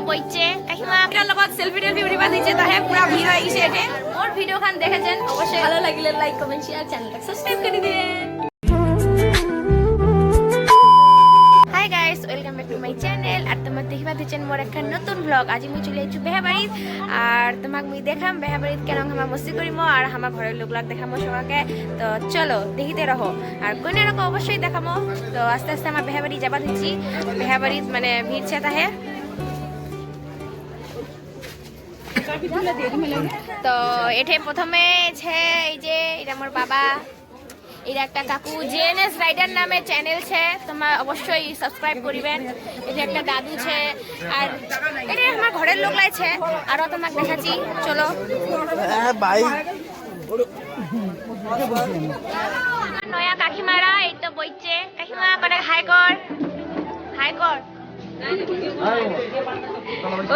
বইছে কাকিমা এটার লগত সেলফি টেলফি উঠিবা দিছে তাহে পুরা ভিড় হয়ে গেছে এতে মোর ভিডিও খান দেখেছেন অবশ্যই ভালো লাগিলে লাইক কমেন্ট শেয়ার চ্যানেলটা সাবস্ক্রাইব করে দিবেন। Hi guys, welcome back to my channel. আর তোমার দেখিবা দিচ্ছেন মোর একটা নতুন ব্লগ। আজি মুই চলে আইছু বেহাবাড়িত আর তোমাক মুই দেখাম বেহাবাড়িত কেন হামা মস্তি করিম আর আমার ঘরের লোকলাক দেখামো সবাকে। তো চলো দেখিতে রহো আর কোনে রকম অবশ্যই দেখামো। তো আস্তে আস্তে আমার বেহাবাড়ি যাবা দিচ্ছি। বেহাবাড়িত মানে ভিড় ছে তাহে। তো এঠে প্রথমে ছে এই যে এটা আমার বাবা, এটা একটা কাকু জেএনএস রাইডার নামে চ্যানেল ছে, তোমরা অবশ্যই সাবস্ক্রাইব করিবেন। এটা একটা দাদু ছে আর এটা আমার ঘরের লোক লাইছে আরো তোমাকে দেখাচ্ছি চলো। নয়া কাকিমারা এই তো বইছে। কাকিমা করে হাই কর, হাই কর।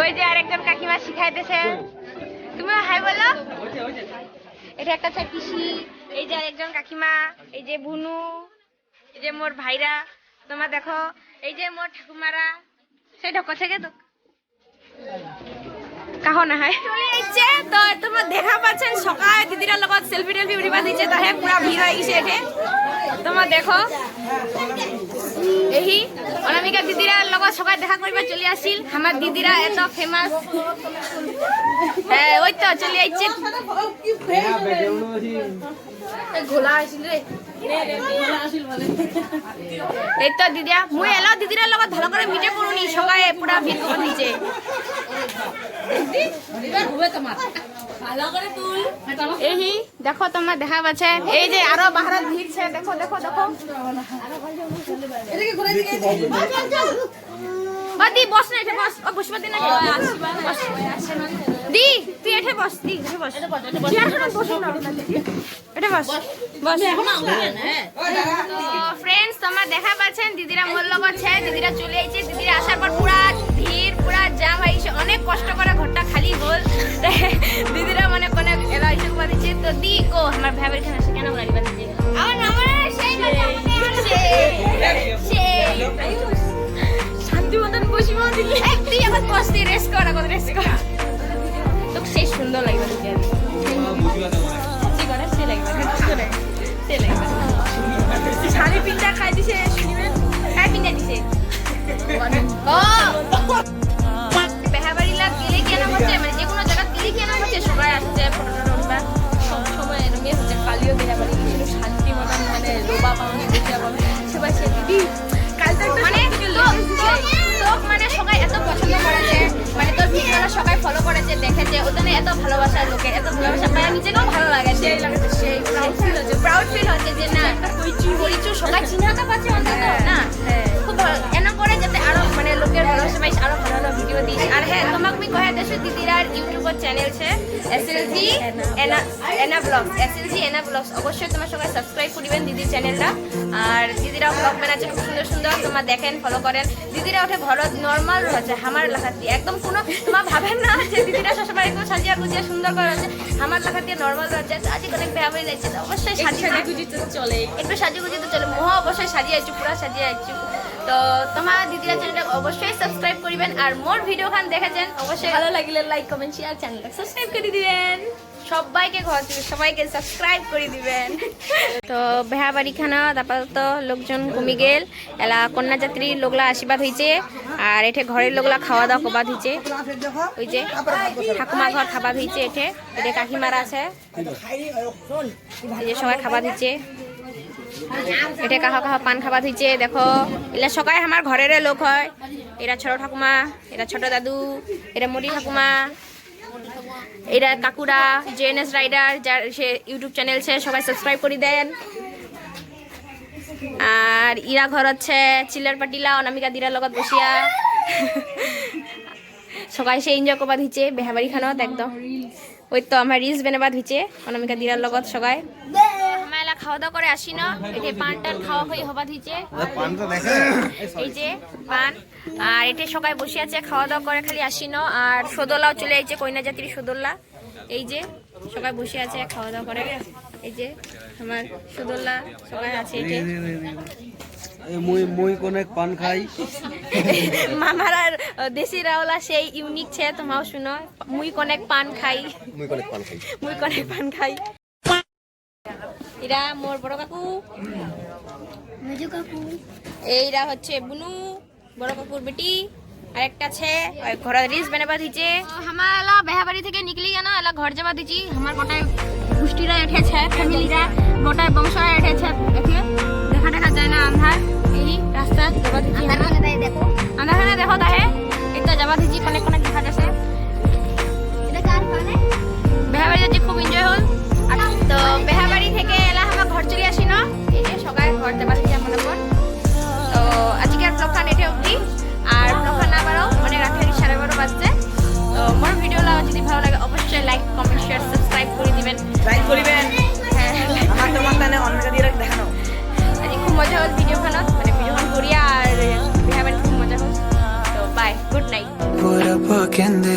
ওই যে আরেকজন কাকিমা শিখাইতেছে, তুমি হাই বলো। এটা একটা পিসি, এই যে একজন কাকিমা, এই যে বুনু, এই যে মোর ভাইরা, তোমার দেখো এই যে মোর ঠাকুমারা সেই ঢক থেকে তো কাহ না হয় চলে যাচ্ছে। তো তোমরা দেখা পাচ্ছেন সকালে দিদিরা লগত সেলফি টেলফি উঠিবা দিচ্ছে তাহে পুরা ভিড় হয়ে গেছে এতে তোমরা দেখো। এই অনামিকা দিদিরা লগত সকালে দেখা করিবা চলে আসিল। আমার দিদিরা এত ফেমাস, হ্যাঁ ওই তো চলে যাচ্ছে। এই তো দিদিরা মুই এলো দিদিরা লগত ভালো করে ভিডিও করুনি সকালে পুরা ভিড় করে দিচ্ছে। এই দেখো তোমরা দেখা পাচ্ছে এই যে আরো বাহারত ভিড় ছে, দেখো দেখো দেখো। বাদি বস না এঠে বস, ও বসবাদি না দি তুই এঠে বস, দি এঠে বস, চেয়ার খান বস না এঠে বস বস। তো ফ্রেন্ডস তোমরা দেখা পাচ্ছেন দিদিরা মোর লগত ছে, দিদিরা চলে আইছে। দিদিরা আসার পর পুরা ভিড় পুরা জাম হইছে, অনেক কষ্ট করে ঘরটা খালি হল। দিদিরা মানে কোনে এলা আইছে কবা দিছে। তো দি কো আমার ভাইয়ের খানা সে কেন বলা দিছে আমার নাম সেই শান্তি মতন বসিবা দিলি তুই এখন বসতি রেস্ট কর, এখন রেস্ট কর। তো সেই সুন্দর লাগবে দিদি করে সে লাগবে সে লাগবে শাড়ি পিন্ডা খাই দিছে শুনিবেন খাই পিন্ডা দিছে। ও বেহাবাড়ি লাগ গেলে কেন হচ্ছে মানে যে কোনো জায়গা গেলে কেন হচ্ছে সবাই আসছে ফটো উঠবা সব সময় এরকম হচ্ছে। কালিও বেহাবাড়ি গেছিল শান্তি মতন মানে লোবা পাওনি দেখতে পাবো সবাই সে দিদি কালটা মানে লোক মানে সবাই এত পছন্দ করেছে, মানে তোর ভিডিওটা সবাই ফলো করেছে দেখেছে, ওখানে এত ভালোবাসা লোকের এত ভালোবাসা পায় নিজেকেও ভালো লাগে। সেই প্রাউড ফিল হচ্ছে যে না কইছু সবাই চিনাতে পারছে অন্তত না। খুব ভালো এনা করে যাতে আরো মানে লোকের ভালোবাসা পাইস আরো ভালো ভালো ভিডিও দিস। আর হ্যাঁ তোমাকে আমি কয়ে দেছো দিদিরার ইউটিউবের চ্যানেল ছে এসএলজি এনা ব্লগস, এসএলজি এনা ব্লগস। অবশ্যই তোমার সবাই সাবস্ক্রাইব করিবেন দিদির চ্যানেলটা। আর দিদিরাও ব্লগ বানাচ্ছে খুব সুন্দর সুন্দর, তোমরা দেখেন ফলো করেন। দিদিরা ওঠে ঘরত নর্মাল রয়েছে আমার লাগাতে একদম কোনো তোমার ভাবেন না যে দিদিরা সবসময় একদম সাজিয়া গুজিয়া সুন্দর করে আছে। আমার লাগাতে নর্মাল রয়েছে। আজকে অনেক বেহাবাড়ি যাচ্ছে অবশ্যই সাজিয়ে গুজিতে চলে, একটু সাজিয়ে গুজিতে চলে। মহা অবশ্যই সাজিয়ে আইছু, পুরা সাজিয়ে আইছু। তো তোমার দিদিরা চ্যানেলটা অবশ্যই সাবস্ক্রাইব করিবেন আর মোর ভিডিও খান দেখেছেন অবশ্যই ভালো লাগিলে লাইক কমেন্ট শেয়ার চ্যানেলটা সাবস্ক্রাইব করে দিবেন। সবাইকে ঘর থেকে সবাইকে সাবস্ক্রাইব করে দিবেন। তো বেহাবাড়ি খানা আপাতত লোকজন কমে গেল, এলা কন্যা যাত্রীর লোকলা আশীর্বাদ হয়েছে আর এঠে ঘরের লোকলা খাওয়া দাওয়া কবাদ হয়েছে। ওই যে ঠাকুমা ঘর খাবার হয়েছে, এঠে এঠে কাকিমারা আছে, এই যে সবাই খাবার হয়েছে। এটা কাহা কাহা পান খাবার হয়েছে দেখো। এলা সবাই আমার ঘরের লোক হয়। এরা ছোট ঠাকুমা, এরা ছোট দাদু, এরা মুড়ি ঠাকুমা, এরা কাকুরা জেএনএস রাইডার যার সে ইউটিউব চ্যানেল সে সবাই সাবস্ক্রাইব করে দেন। আর ইরা ঘর হচ্ছে চিল্লার পাটিলা অনামিকা দিরার লগত বসিয়া সবাই সে এনজয় করবা দিচ্ছে বেহাবাড়ি খানত একদম। ওই তো আমার রিলস বানাবা দিচ্ছে অনামিকা দিরার লগত সবাই। মেলা খাওয়া দাওয়া করে আসি না, এতে পান টান খাওয়া হয়ে হবা দিচ্ছে এই যে পান। আর এতে সবাই বসে আছে খাওয়া দাওয়া করে খালি আসি না। আর সদলাও চলে আইছে কইনা যাত্রী সদলা, এই যে সবাই বসে আছে খাওয়া দাওয়া করে। এই যে আমার সদলা সবাই আছে এতে মুই কোনে পান খাই મારા દેશી રાવલા છે યુનિક છે તો માવ સુનો મુઈ કોનેક પાન ખાઈ মুই কোনে পান খাই মুই কোনেক পান খাই এরা মোর বড় কাকু মেজো কাকু এইরা হচ্ছে বুনু বড় কাকুর বেটি আরেকটা আছে ঘর রিস বানাবা দিছে আমালা বেহাবাড়ি থেকে নিকলি গেনা এলা ঘর যাবা দিছি আমার গোটায় গোষ্ঠীরা এঠে আছে ফ্যামিলিরা গোটায় বংশরা এঠে আছে এঠে দেখা দেখা যায় না আন্ধার এই রাস্তা যাবা দিছি আন্ধার দেখো তাহে এটা যাবা দিছি কোনে কোনে দেখা যাচ্ছে এটা কার পানে বেহাবাড়ি যাচ্ছি খুব এনজয় হল তো বেহাবাড়ি থেকে এলা আমরা ঘর চলে আসি না এই যে সকালে ঘর যাবা দিছি আমরা বোন তো আজকের ব্লগখান এঠে অবধি আর ব্লগখান না বাড়াও মানে রাতে 12:30 বাজছে তো মোর ভিডিও যদি ভালো লাগে অবশ্যই লাইক কমেন্ট শেয়ার সাবস্ক্রাইব করে দিবেন ট্রাই করিবেন আমার তোমার তানে অনেক দিয়ে দেখানো আজ খুব মজা হল ভিডিওখানত মানে ভিডিওখান করিয়া আর বেহাবাড়ি খুব মজা হল তো bye good night Put a book in the